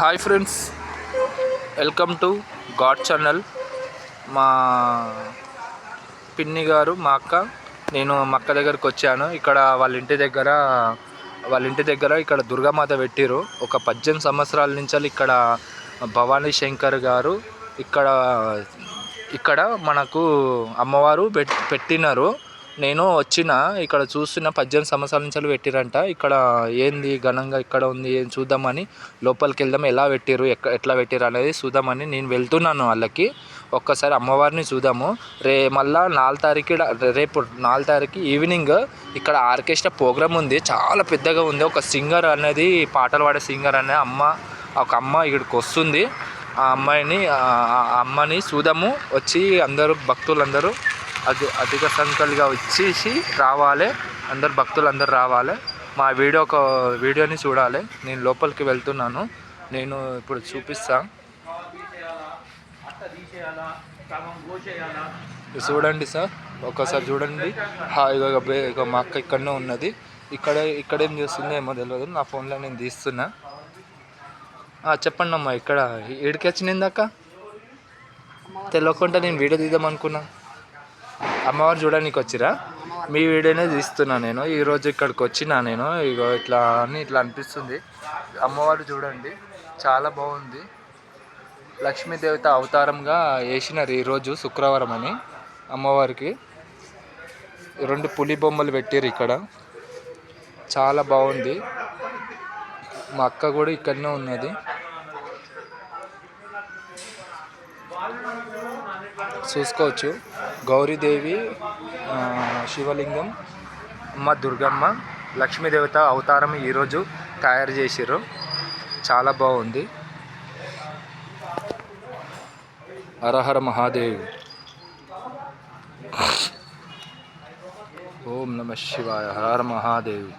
Hi friends, welcome to God channel. మా పిన్ని గారు, మా అక్క, నేను మా అక్క దగ్గరకు వచ్చాను. ఇక్కడ వాళ్ళ ఇంటి దగ్గర ఇక్కడ దుర్గామాత పెట్టిరు. ఒక 18 సంవత్సరాల నుంచి ఇక్కడ భవానీ శంకర్ గారు ఇక్కడ ఇక్కడ మనకు అమ్మవారు పెట్టినారు. నేను వచ్చిన ఇక్కడ చూస్తున్న 18 సంవత్సరాల నుంచి పెట్టిరంట. ఇక్కడ ఏంది ఘనంగా ఇక్కడ ఉంది, ఏం చూద్దామని లోపలికి వెళ్దాం. ఎలా పెట్టిరు, ఎట్లా పెట్టిరు అనేది చూద్దామని నేను వెళ్తున్నాను. వాళ్ళకి ఒక్కసారి అమ్మవారిని చూద్దాము. మళ్ళా 4 తారీఖు, రేపు 4 తారీఖు ఈవినింగ్ ఇక్కడ ఆర్కెస్ట్రా ప్రోగ్రామ్ ఉంది. చాలా పెద్దగా ఉంది. ఒక సింగర్ అనేది, పాటలు పాడే సింగర్ అనే ఒక అమ్మ ఇక్కడికి వస్తుంది. ఆ అమ్మని చూద్దాము. వచ్చి అందరూ భక్తులందరూ అధిక సంఖ్యలుగా వచ్చేసి రావాలి. భక్తులందరూ రావాలి. మా వీడియోని చూడాలి. నేను లోపలికి వెళ్తున్నాను. నేను ఇప్పుడు చూపిస్తా. చూడండి సార్, ఒకసారి చూడండి. ఇక మా అక్క ఇక్కడనే ఉన్నది. ఇక్కడేం చేస్తుందో ఏమో తెలియదు. నా ఫోన్లో నేను తీస్తున్నా. చెప్పండి అమ్మా, ఇక్కడ ఏడికి వచ్చింది అక్క? తెలియకుండా నేను వీడియో తీద్దాం అనుకున్నా. అమ్మవారు చూడడానికి వచ్చిరా? మీ వీడియోనే తీస్తున్నా నేను. ఈరోజు ఇక్కడికి వచ్చినా నేను. ఇట్లా అనిపిస్తుంది. అమ్మవారు చూడండి, చాలా బాగుంది. లక్ష్మీదేవత అవతారంగా వేసినారు ఈరోజు శుక్రవారం అని. అమ్మవారికి 2 పులి బొమ్మలు పెట్టారు ఇక్కడ. చాలా బాగుంది. మా అక్క కూడా ఇక్కడనే ఉన్నది. చూసుకోవచ్చు. గౌరీదేవి, శివలింగం, అమ్మ దుర్గమ్మ, లక్ష్మీదేవత అవతారం ఈరోజు తయారు చేసారు. చాలా బాగుంది. హరహర మహాదేవ్. ఓం నమ శివాయ. హరహర మహాదేవ్.